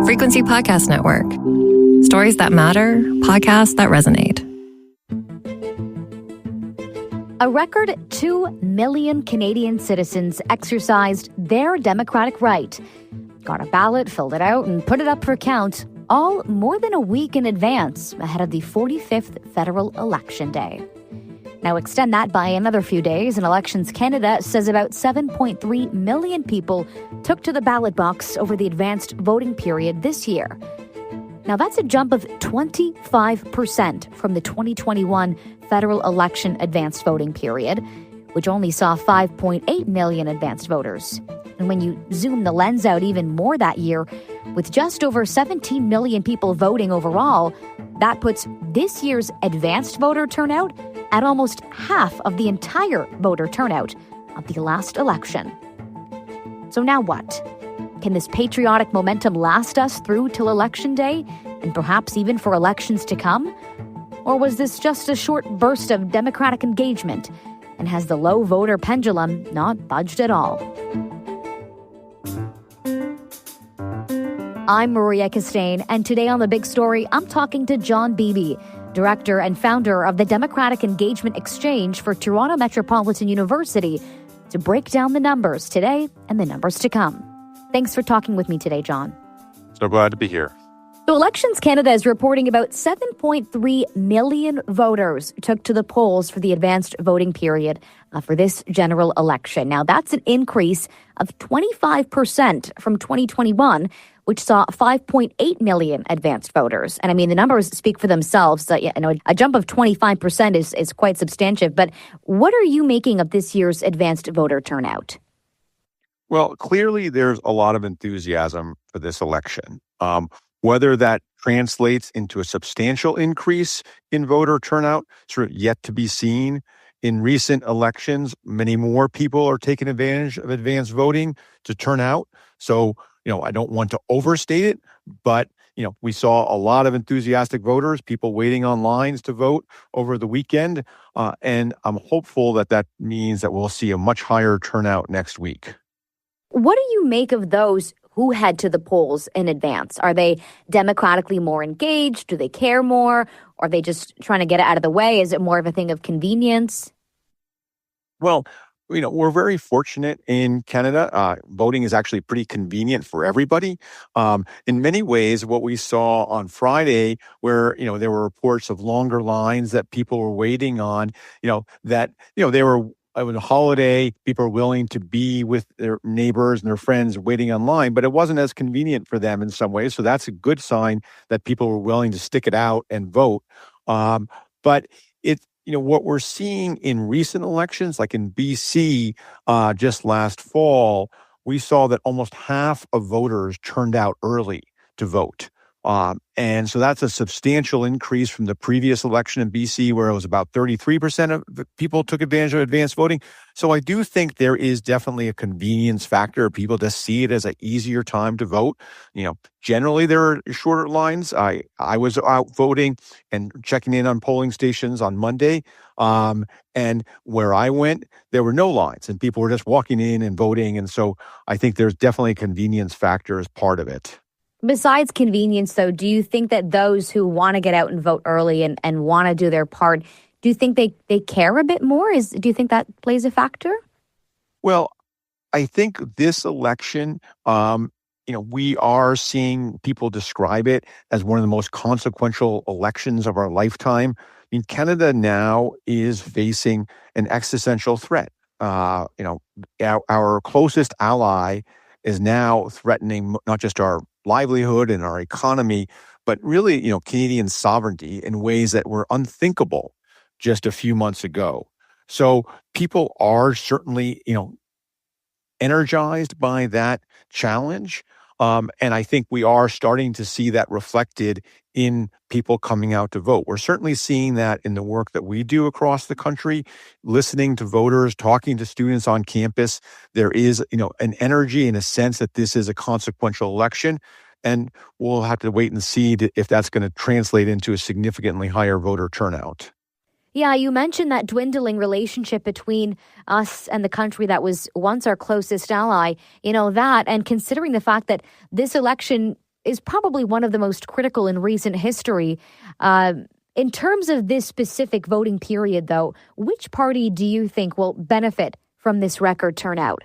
Frequency Podcast Network. Stories that matter, podcasts that resonate. A record 2 million Canadian citizens exercised their democratic right. Got a ballot, filled it out, and put it up for count, all more than a week in advance ahead of the 45th federal election day. Now extend that by another few days, and Elections Canada says about 7.3 million people took to the ballot box over the advanced voting period this year. Now that's a jump of 25% from the 2021 federal election advanced voting period, which only saw 5.8 million advanced voters. And when you zoom the lens out even more that year, with just over 17 million people voting overall, that puts this year's advanced voter turnout at almost half of the entire voter turnout of the last election. So now what? Can this patriotic momentum last us through till Election Day, and perhaps even for elections to come? Or was this just a short burst of democratic engagement, and has the low voter pendulum not budged at all? I'm Maria Kestane, and today on The Big Story, I'm talking to John Beebe, Director and founder of the Democratic Engagement Exchange for Toronto Metropolitan University, to break down the numbers today and the numbers to come. Thanks for talking with me today, John. So glad to be here. So Elections Canada is reporting about 7.3 million voters took to the polls for the advanced voting period for this general election. Now, that's an increase of 25% from 2021, which saw 5.8 million advanced voters. And I mean, the numbers speak for themselves. A jump of 25% is quite substantive. But what are you making of this year's advanced voter turnout? Well, clearly there's a lot of enthusiasm for this election. Whether that translates into a substantial increase in voter turnout, sort of yet to be seen. In recent elections, many more people are taking advantage of advanced voting to turn out. So, I don't want to overstate it, but, we saw a lot of enthusiastic voters, people waiting on lines to vote over the weekend. And I'm hopeful that means that we'll see a much higher turnout next week. What do you make of those who head to the polls in advance? Are they democratically more engaged? Do they care more? Or are they just trying to get it out of the way? Is it more of a thing of convenience? Well, we're very fortunate in Canada. Voting is actually pretty convenient for everybody. In many ways, what we saw on Friday, where, there were reports of longer lines that people were waiting on, they were, it was a holiday, people were willing to be with their neighbors and their friends waiting online, but it wasn't as convenient for them in some ways. So that's a good sign that people were willing to stick it out and vote. But what we're seeing in recent elections, like in BC just last fall, we saw that almost half of voters turned out early to vote. And so that's a substantial increase from the previous election in BC, where it was about 33% of the people took advantage of advanced voting. So I do think there is definitely a convenience factor. People just see it as an easier time to vote. Generally there are shorter lines. I was out voting and checking in on polling stations on Monday. And where I went, there were no lines and people were just walking in and voting. And so I think there's definitely a convenience factor as part of it. Besides convenience, though, do you think that those who want to get out and vote early and want to do their part, do you think they care a bit more? Do you think that plays a factor? Well, I think this election, we are seeing people describe it as one of the most consequential elections of our lifetime. I mean, Canada now is facing an existential threat. Our closest ally is now threatening not just our livelihood and our economy, but really, Canadian sovereignty in ways that were unthinkable just a few months ago. So people are certainly, energized by that challenge. And I think we are starting to see that reflected in people coming out to vote. We're certainly seeing that in the work that we do across the country, listening to voters, talking to students on campus. There is, an energy and a sense that this is a consequential election. And we'll have to wait and see if that's going to translate into a significantly higher voter turnout. Yeah, you mentioned that dwindling relationship between us and the country that was once our closest ally, that, and considering the fact that this election is probably one of the most critical in recent history. In terms of this specific voting period, though, which party do you think will benefit from this record turnout?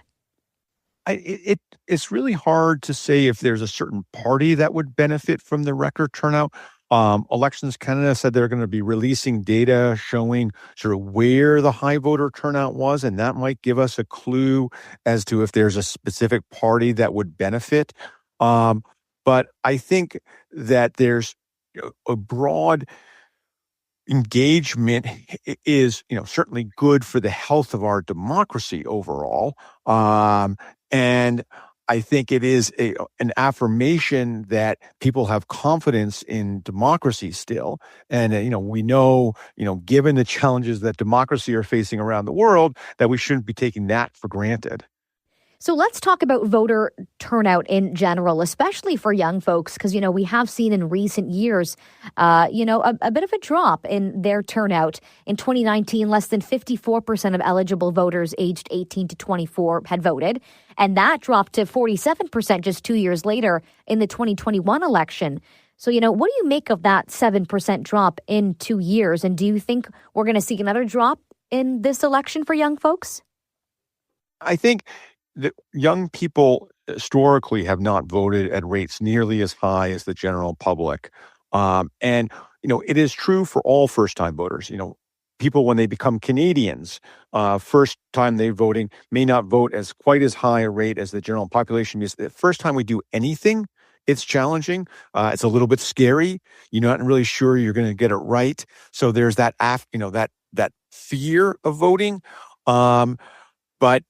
It's really hard to say if there's a certain party that would benefit from the record turnout. Elections Canada said they're going to be releasing data showing sort of where the high voter turnout was, and that might give us a clue as to if there's a specific party that would benefit. But I think that there's a broad engagement is, certainly good for the health of our democracy overall. And I think it is an affirmation that people have confidence in democracy still. And, we know, given the challenges that democracy are facing around the world, that we shouldn't be taking that for granted. So let's talk about voter turnout in general, especially for young folks, because, we have seen in recent years, a bit of a drop in their turnout. In 2019, less than 54% of eligible voters aged 18 to 24 had voted. And that dropped to 47% just 2 years later in the 2021 election. So, what do you make of that 7% drop in 2 years? And do you think we're going to see another drop in this election for young folks? I think that young people historically have not voted at rates nearly as high as the general public. And it is true for all first-time voters. People, when they become Canadians, first time they're voting may not vote as quite as high a rate as the general population. The first time we do anything, it's challenging. It's a little bit scary. You're not really sure you're going to get it right. So there's that, that fear of voting. But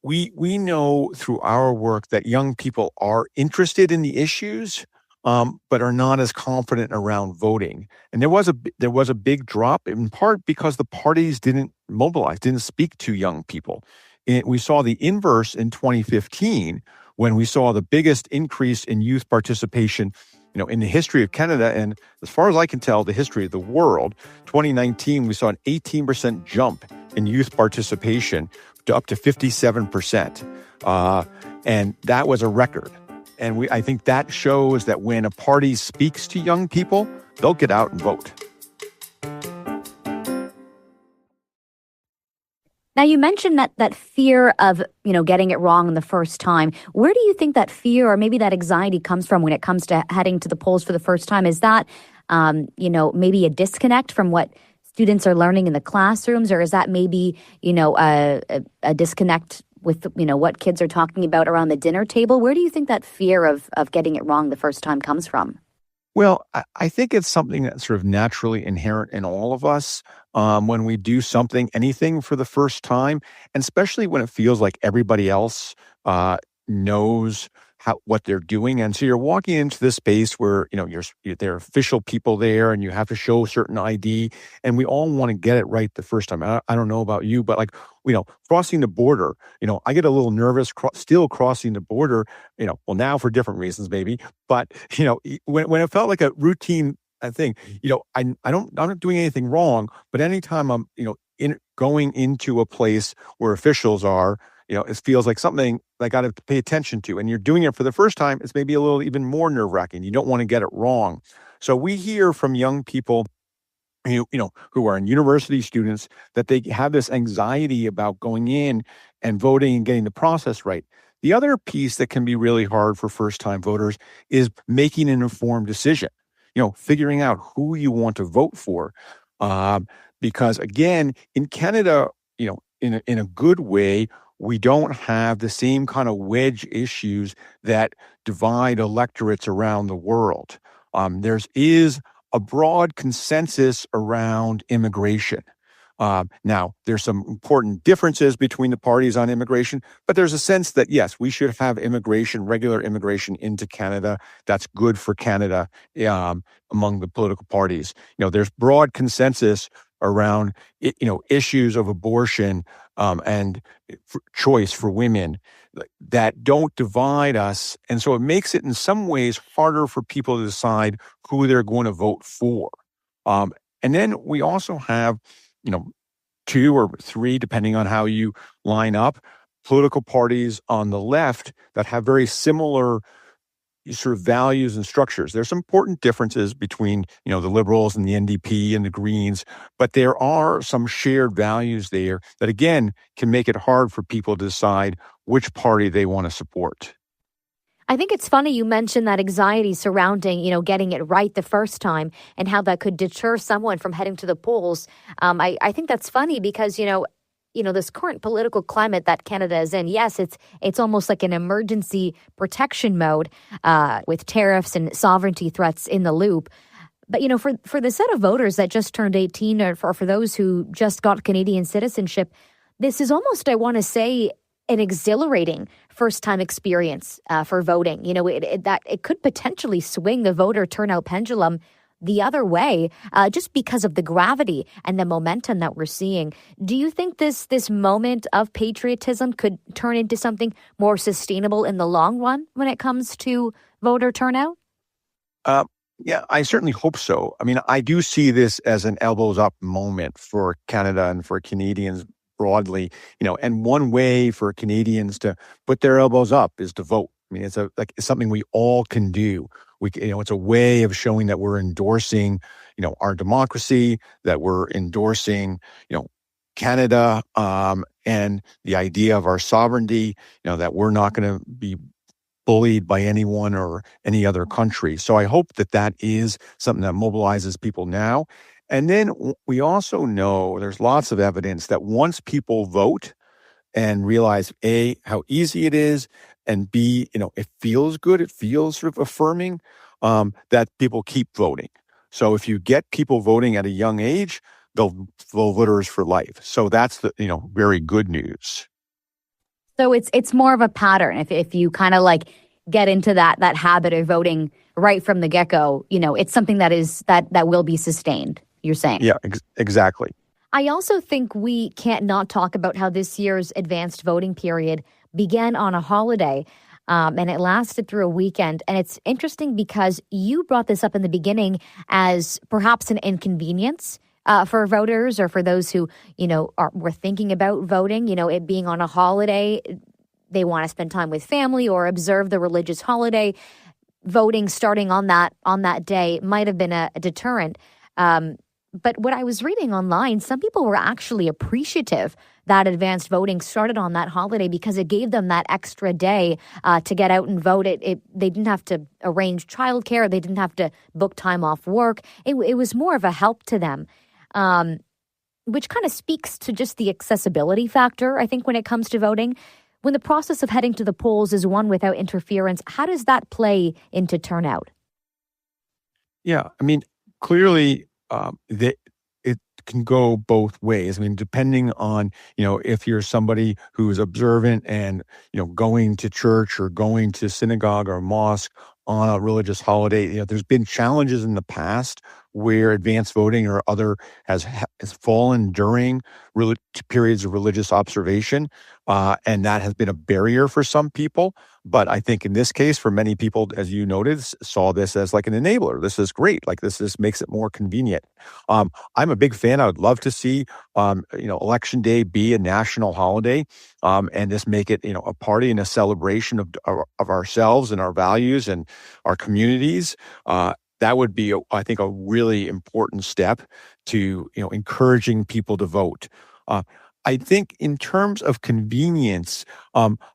we know through our work that young people are interested in the issues, but are not as confident around voting. And there was a big drop in part because the parties didn't mobilize, didn't speak to young people. We saw the inverse in 2015 when we saw the biggest increase in youth participation, in the history of Canada, and as far as I can tell, the history of the world. 2019, we saw an 18% jump in youth participation to up to 57%. And that was a record. And I think that shows that when a party speaks to young people, they'll get out and vote. Now, you mentioned that fear of, getting it wrong the first time. Where do you think that fear or maybe that anxiety comes from when it comes to heading to the polls for the first time? Is that, maybe a disconnect from what students are learning in the classrooms, or is that maybe, a disconnect with, what kids are talking about around the dinner table? Where do you think that fear of getting it wrong the first time comes from? Well, I think it's something that's sort of naturally inherent in all of us when we do anything for the first time, and especially when it feels like everybody else knows what they're doing. And so you're walking into this space where, there are official people there and you have to show certain ID, and we all want to get it right the first time. I don't know about you, but crossing the border, I get a little nervous still crossing the border, now for different reasons maybe, but, when it felt like a routine thing, I'm not doing anything wrong, but anytime I'm, going into a place where officials are, it feels like something I got to pay attention to. And you're doing it for the first time, it's maybe a little even more nerve-wracking. You don't want to get it wrong. So we hear from young people who are university students that they have this anxiety about going in and voting and getting the process right. The other piece that can be really hard for first-time voters is making an informed decision, figuring out who you want to vote for. Because again, in Canada, in a good way, we don't have the same kind of wedge issues that divide electorates around the world. There is a broad consensus around immigration. Now, there's some important differences between the parties on immigration, but there's a sense that, yes, we should have regular immigration into Canada. That's good for Canada among the political parties. There's broad consensus around, issues of abortion and choice for women that don't divide us. And so it makes it in some ways harder for people to decide who they're going to vote for. And then we also have, 2 or 3, depending on how you line up, political parties on the left that have very similar sort of values and structures. There's some important differences between, the Liberals and the NDP and the Greens, but there are some shared values there that, again, can make it hard for people to decide which party they want to support. I think it's funny you mentioned that anxiety surrounding, getting it right the first time and how that could deter someone from heading to the polls. I think that's funny because, this current political climate that Canada is in, yes, it's almost like an emergency protection mode with tariffs and sovereignty threats in the loop. But, for the set of voters that just turned 18 or for those who just got Canadian citizenship, this is almost, I want to say, an exhilarating first-time experience for voting. It could potentially swing the voter turnout pendulum the other way just because of the gravity and the momentum that we're seeing. Do you think this moment of patriotism could turn into something more sustainable in the long run when it comes to voter turnout? Yeah, I certainly hope so. I mean, I do see this as an elbows up moment for Canada and for Canadians broadly, and one way for Canadians to put their elbows up is to vote. I mean, it's something we all can do. It's a way of showing that we're endorsing, our democracy, that we're endorsing, Canada, and the idea of our sovereignty, that we're not going to be bullied by anyone or any other country. So I hope that is something that mobilizes people now. And then we also know there's lots of evidence that once people vote and realize, A, how easy it is, and B, it feels good, it feels sort of affirming, that people keep voting. So if you get people voting at a young age, they'll voters for life. So that's the, very good news. So it's more of a pattern. If you kind of like get into that habit of voting right from the get-go, it's something that will be sustained. You're saying. Yeah, exactly. I also think we can't not talk about how this year's advanced voting period began on a holiday and it lasted through a weekend. And it's interesting because you brought this up in the beginning as perhaps an inconvenience for voters or for those who, were thinking about voting, it being on a holiday. They want to spend time with family or observe the religious holiday. Voting starting on that day might have been a deterrent. But what I was reading online, some people were actually appreciative that advanced voting started on that holiday because it gave them that extra day to get out and vote. They didn't have to arrange childcare. They didn't have to book time off work. It was more of a help to them, which kind of speaks to just the accessibility factor, I think, when it comes to voting. When the process of heading to the polls is one without interference, how does that play into turnout? Yeah, I mean, clearly, it can go both ways. I mean, depending on, if you're somebody who's observant and, going to church or going to synagogue or mosque on a religious holiday, there's been challenges in the past where advanced voting or other has fallen during periods of religious observation, and that has been a barrier for some people. But I think in this case, for many people, as you noted, saw this as like an enabler. This is great. Like this makes it more convenient. I'm a big fan. I would love to see, Election Day be a national holiday, and this make it, a party and a celebration of ourselves and our values and our communities. That would be, I think, a really important step to, encouraging people to vote. I think in terms of convenience,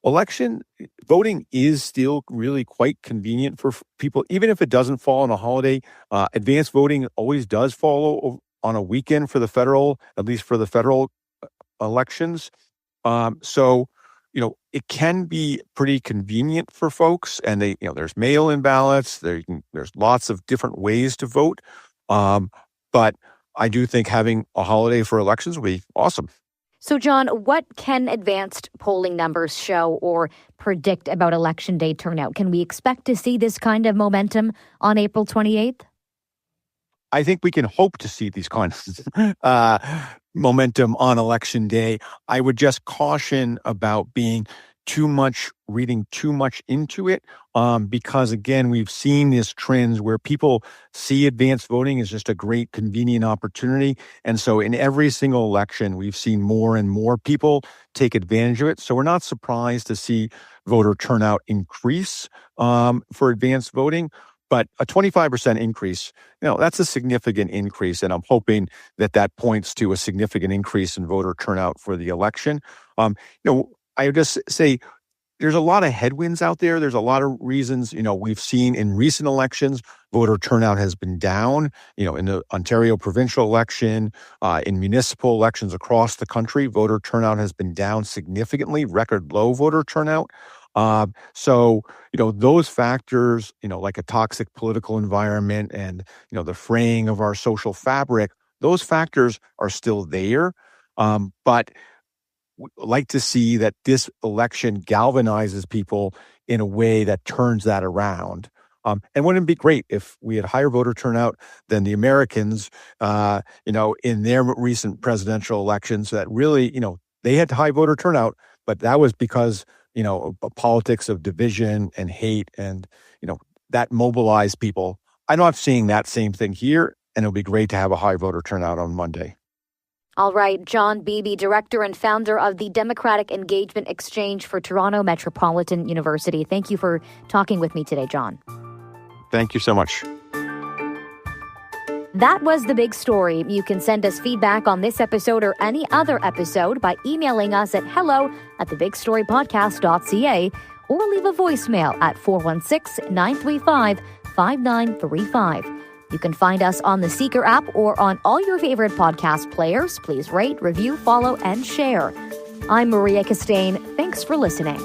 election voting is still really quite convenient for people, even if it doesn't fall on a holiday. Advanced voting always does fall on a weekend for the federal, at least for the federal elections. So, it can be pretty convenient for folks, and there's mail-in ballots. There's lots of different ways to vote. But I do think having a holiday for elections would be awesome. So, John, what can advanced polling numbers show or predict about Election Day turnout? Can we expect to see this kind of momentum on April 28th? I think we can hope to see these kinds of momentum on Election Day. I would just caution about being reading too much into it, because again, we've seen these trends where people see advanced voting as just a great convenient opportunity. And so in every single election, we've seen more and more people take advantage of it. So we're not surprised to see voter turnout increase for advanced voting. But a 25% increase, that's a significant increase. And I'm hoping that points to a significant increase in voter turnout for the election. I would just say there's a lot of headwinds out there. There's a lot of reasons, we've seen in recent elections, voter turnout has been down, in the Ontario provincial election, in municipal elections across the country, voter turnout has been down significantly, record low voter turnout. So, those factors, like a toxic political environment and, the fraying of our social fabric, those factors are still there. But like to see that this election galvanizes people in a way that turns that around. And wouldn't it be great if we had higher voter turnout than the Americans, in their recent presidential elections that really, they had high voter turnout, but that was because, politics of division and hate and, that mobilized people. I know I'm seeing that same thing here, and it'll be great to have a high voter turnout on Monday. All right, John Beebe, director and founder of the Democratic Engagement Exchange for Toronto Metropolitan University. Thank you for talking with me today, John. Thank you so much. That was The Big Story. You can send us feedback on this episode or any other episode by emailing us at hello@thebigstorypodcast.ca or leave a voicemail at 416-935-5935. You can find us on the Seeker app or on all your favorite podcast players. Please rate, review, follow, and share. I'm Maria Kestane. Thanks for listening.